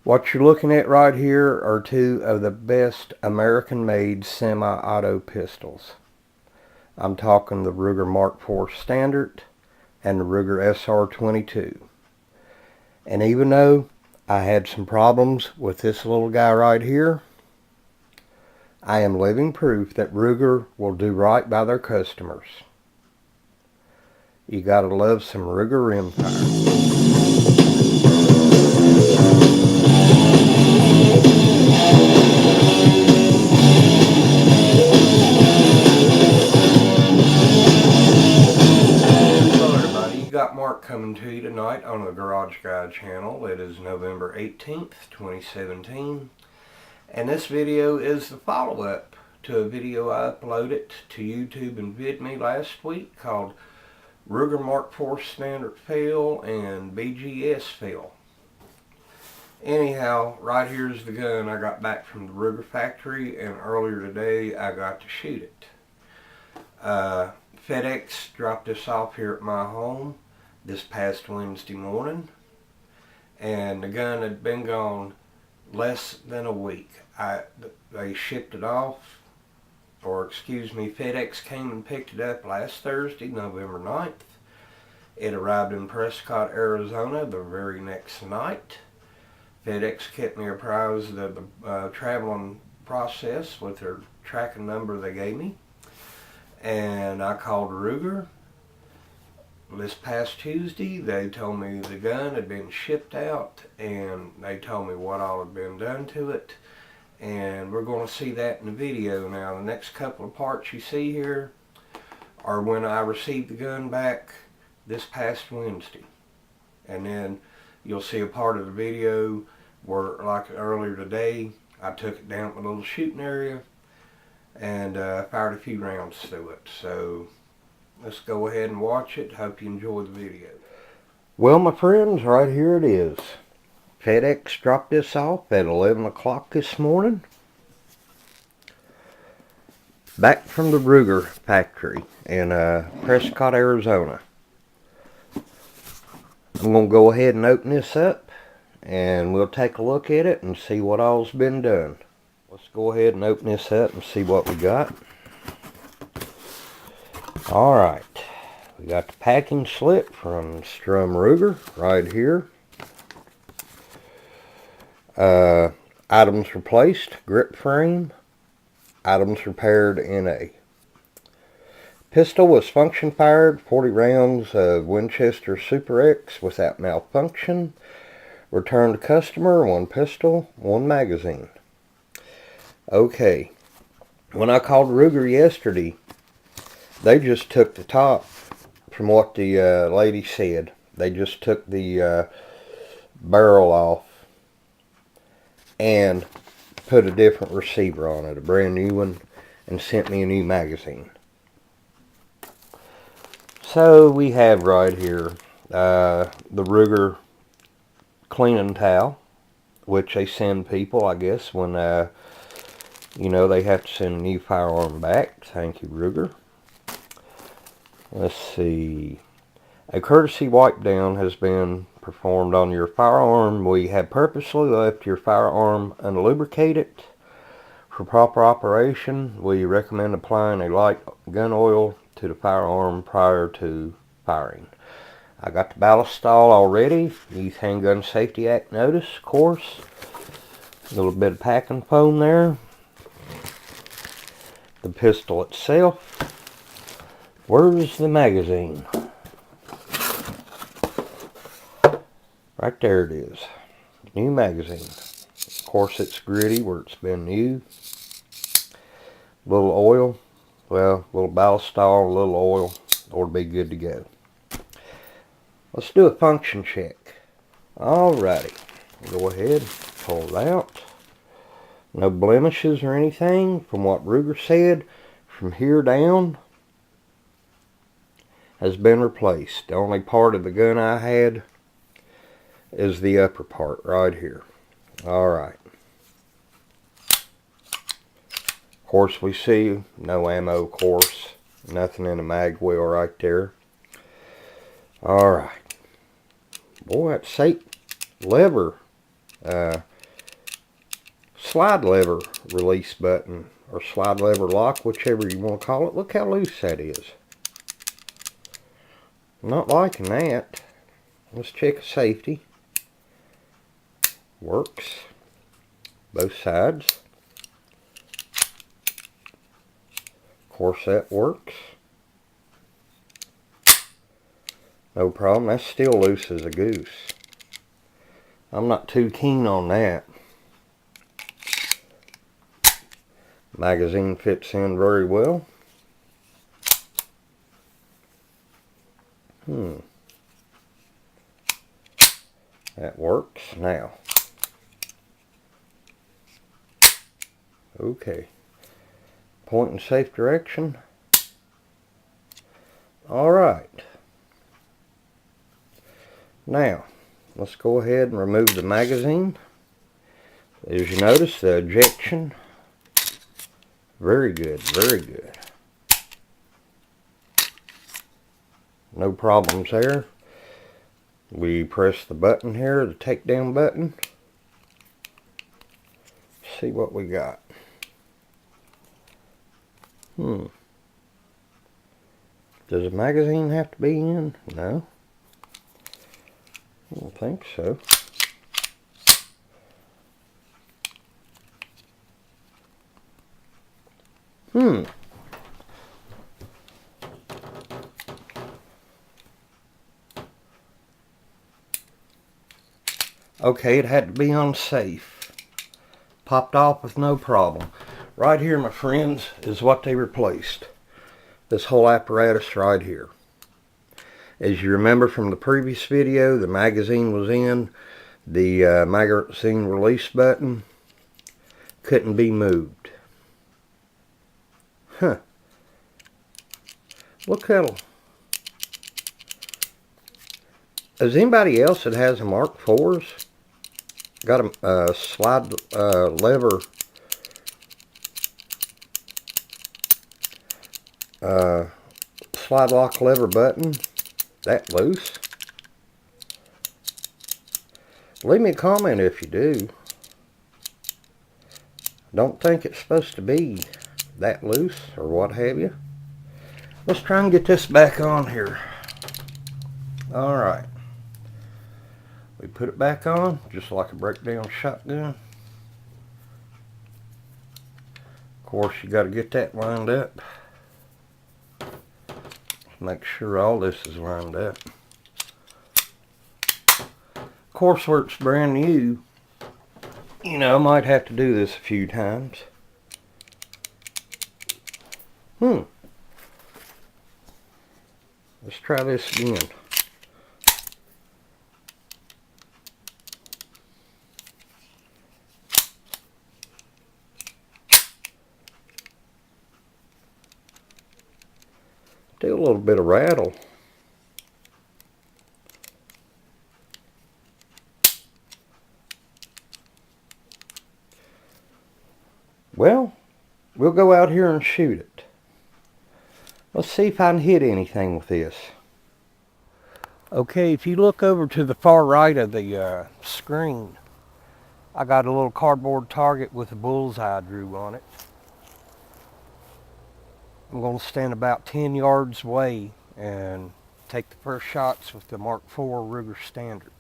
What you're looking at right here are two of the best American-made semi-auto pistols. I'm talking the Ruger Mark IV Standard and the Ruger SR22. And even though I had some problems with this little guy right here, I am living proof that Ruger will do right by their customers. You gotta love some Ruger rimfire. Got Mark coming to you tonight on the Garage Guy channel. It is November 18th, 2017. And this video is the follow-up to a video I uploaded to YouTube and VidMe last week called Ruger Mark IV Standard Fail and BGS Fail. Anyhow, right here's the gun I got back from the Ruger factory, and earlier today I got to shoot it. FedEx dropped this off here at my home this past Wednesday morning, and the gun had been gone less than a week. They shipped it off, or excuse me, FedEx came and picked it up last Thursday, November 9th. It arrived in Prescott, Arizona the very next night. FedEx kept me apprised of the traveling process with their tracking number they gave me. And I called Ruger this past Tuesday. They told me the gun had been shipped out, and they told me what all had been done to it. And we're going to see that in the video. Now, the next couple of parts you see here are when I received the gun back this past Wednesday. And then you'll see a part of the video where, like earlier today, I took it down to a little shooting area and fired a few rounds through it. So let's go ahead and watch it. Hope you enjoy the video. Well, my friends, right here it is. FedEx dropped this off at 11 o'clock this morning. Back from the Ruger factory in Prescott, Arizona. I'm going to go ahead and open this up, and we'll take a look at it and see what all's been done. Let's go ahead and open this up and see what we got. Alright, we got the packing slip from Strum Ruger right here. Items replaced, grip frame, items repaired NA. Pistol was function fired, 40 rounds of Winchester Super X without malfunction. Returned to customer, 1 pistol, 1 magazine. Okay, when I called Ruger yesterday, they just took the top from what the lady said. They just took the barrel off and put a different receiver on it, a brand new one, and sent me a new magazine. So we have right here the Ruger cleaning towel, which they send people, I guess, when you know, they have to send a new firearm back. Thank you, Ruger. Let's see. A courtesy wipe down has been performed on your firearm. We have purposely left your firearm unlubricated. For proper operation, we recommend applying a light gun oil to the firearm prior to firing. I got the ballistol already. Youth Handgun Safety Act notice, of course. A little bit of packing foam there. The pistol itself. Where's the magazine? Right there it is. New magazine. Of course it's gritty where it's been new. Little oil. Well, a little ballistol, a little oil. Ought to be good to go. Let's do a function check. Alrighty. Go ahead. Pull it out. No blemishes or anything from what Ruger said. From here down has been replaced. The only part of the gun I had is the upper part right here. Alright. Of course we see no ammo, of course. Nothing in the mag wheel right there. Alright. Boy, that lever slide lever release button, or slide lever lock, whichever you want to call it. Look how loose that is. Not liking that. Let's check safety. Works. Both sides. Of course that works. No problem. That's still loose as a goose. I'm not too keen on that. Magazine fits in very well. That works. Now. Okay. Point in safe direction. Alright. Now, let's go ahead and remove the magazine. As you notice, the ejection, very good, very good. No problems there. We press the button here, the takedown button. See what we got. Does the magazine have to be in? No. I don't think so. Okay, it had to be on safe. Popped off with no problem. Right here, my friends, is what they replaced. This whole apparatus right here. As you remember from the previous video, the magazine was in. The magazine release button couldn't be moved. Look how... Is anybody else that has a Mark IVs got a slide lever slide lock lever button that loose? Leave me a comment if you do. Don't think it's supposed to be that loose or what have you. Let's try and get this back on here. Alright. We put it back on just like a breakdown shotgun. Of course, you got to get that lined up. Make sure all this is lined up. Of course, where it's brand new, you know, I might have to do this a few times. Let's try this again. Do a little bit of rattle. Well, we'll go out here and shoot it. Let's see if I can hit anything with this. Okay, if you look over to the far right of the screen, I got a little cardboard target with a bullseye drew on it. I'm going to stand about 10 yards away and take the first shots with the Mark IV Ruger Standard.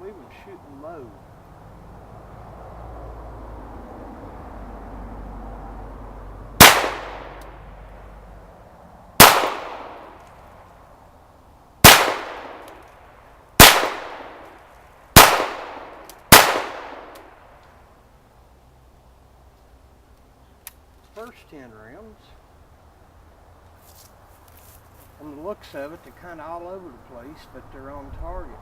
We were shooting low. First 10 rounds. From the looks of it, they're kind of all over the place, but they're on target.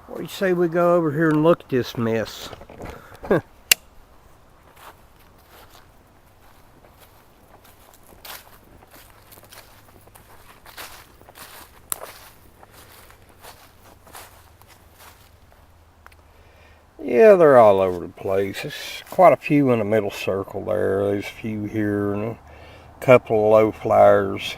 What do you say we go over here and look at this mess? Yeah, they're all over the place. There's quite a few in the middle circle there. There's a few here and a couple of low flyers.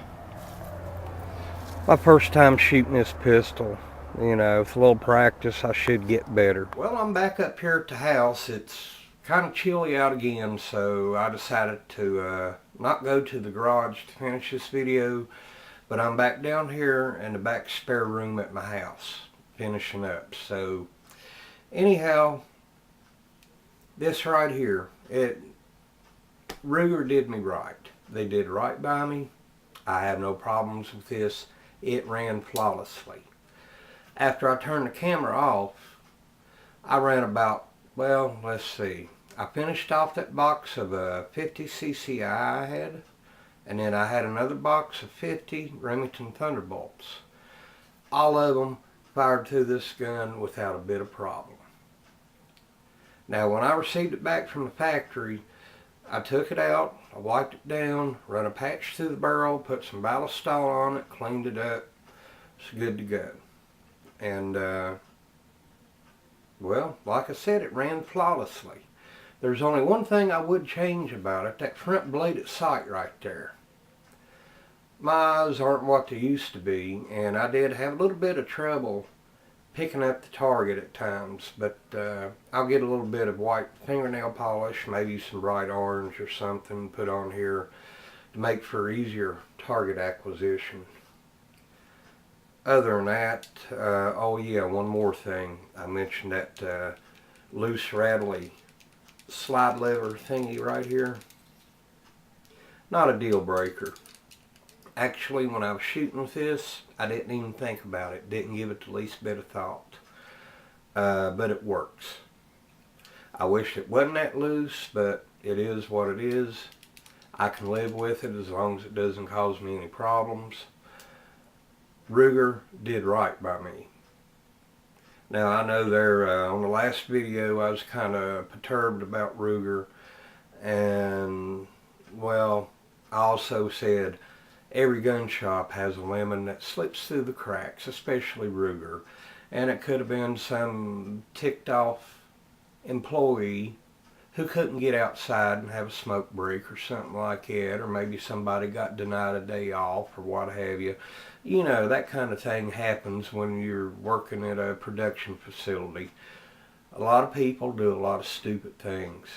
My first time shooting this pistol. You know, with a little practice, I should get better. Well, I'm back up here at the house. It's kind of chilly out again, so I decided to not go to the garage to finish this video, but I'm back down here in the back spare room at my house, finishing up. So, anyhow, this right here, Ruger did me right. They did right by me. I have no problems with this. It ran flawlessly. After I turned the camera off, I ran about, well, let's see. I finished off that box of 50 CCI I had, and then I had another box of 50 Remington Thunderbolts. All of them fired through this gun without a bit of problem. Now, when I received it back from the factory, I took it out, I wiped it down, run a patch through the barrel, put some ballistol on it, cleaned it up. It's good to go. And, well, like I said, it ran flawlessly. There's only one thing I would change about it, that front bladed sight right there. My eyes aren't what they used to be, and I did have a little bit of trouble picking up the target at times, but I'll get a little bit of white fingernail polish, maybe some bright orange or something put on here to make for easier target acquisition. Other than that, oh yeah, one more thing. I mentioned that loose rattly slide lever thingy right here. Not a deal breaker. Actually, when I was shooting with this, I didn't even think about it. Didn't give it the least bit of thought. But it works. I wish it wasn't that loose, but it is what it is. I can live with it as long as it doesn't cause me any problems. Ruger did right by me. Now, I know there on the last video I was kind of perturbed about Ruger, and well, I also said every gun shop has a lemon that slips through the cracks, especially Ruger, and it could have been some ticked off employee who couldn't get outside and have a smoke break or something like that, or maybe somebody got denied a day off or what have you. You know, that kind of thing happens when you're working at a production facility. A lot of people do a lot of stupid things.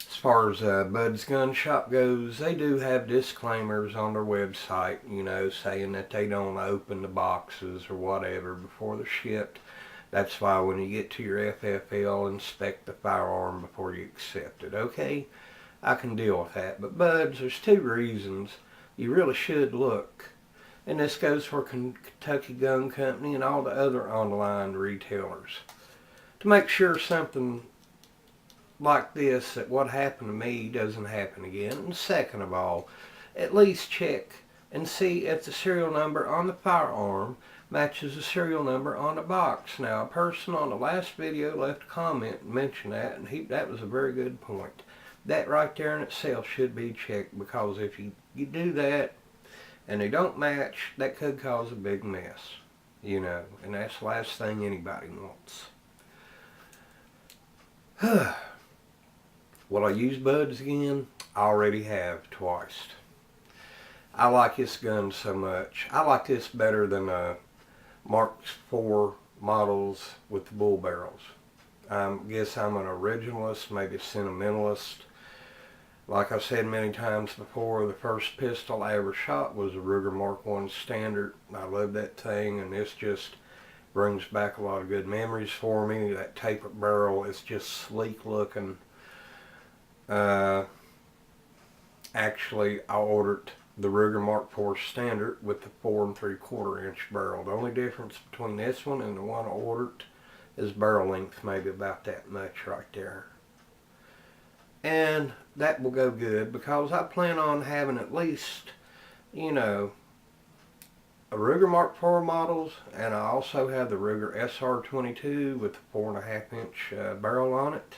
As far as Bud's Gun Shop goes, they do have disclaimers on their website, you know, saying that they don't open the boxes or whatever before they're shipped. That's why when you get to your FFL, inspect the firearm before you accept it. Okay, I can deal with that. But Bud's, there's two reasons you really should look. And this goes for Kentucky Gun Company and all the other online retailers. To make sure something like this, that what happened to me, doesn't happen again. And second of all, at least check and see if the serial number on the firearm matches the serial number on the box. Now, a person on the last video left a comment and mentioned that, and that was a very good point. That right there in itself should be checked, because if you do that and they don't match, that could cause a big mess, you know, and that's the last thing anybody wants. Will I use Bud's again? I already have twice. I like this gun so much. I like this better than Mark IV models with the bull barrels. I guess I'm an originalist, maybe a sentimentalist. Like I said many times before, the first pistol I ever shot was a Ruger Mark I Standard. I love that thing, and this just brings back a lot of good memories for me. That tapered barrel is just sleek looking. Actually, I ordered the Ruger Mark IV Standard with the 4 3/4 inch barrel. The only difference between this one and the one I ordered is barrel length, maybe about that much right there. And that will go good, because I plan on having at least, you know, Ruger Mark IV models, and I also have the Ruger SR22 with the 4.5-inch barrel on it.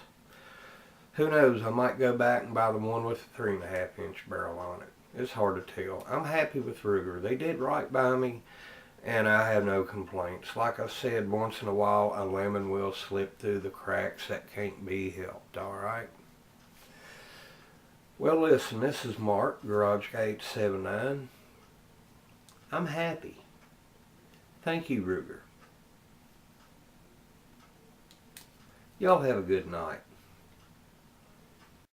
Who knows, I might go back and buy the one with the 3.5-inch barrel on it. It's hard to tell. I'm happy with Ruger. They did right by me, and I have no complaints. Like I said, once in a while a lemon will slip through the cracks. That can't be helped, alright? Well, listen, this is Mark, GarageGate79. I'm happy. Thank you, Ruger. Y'all have a good night.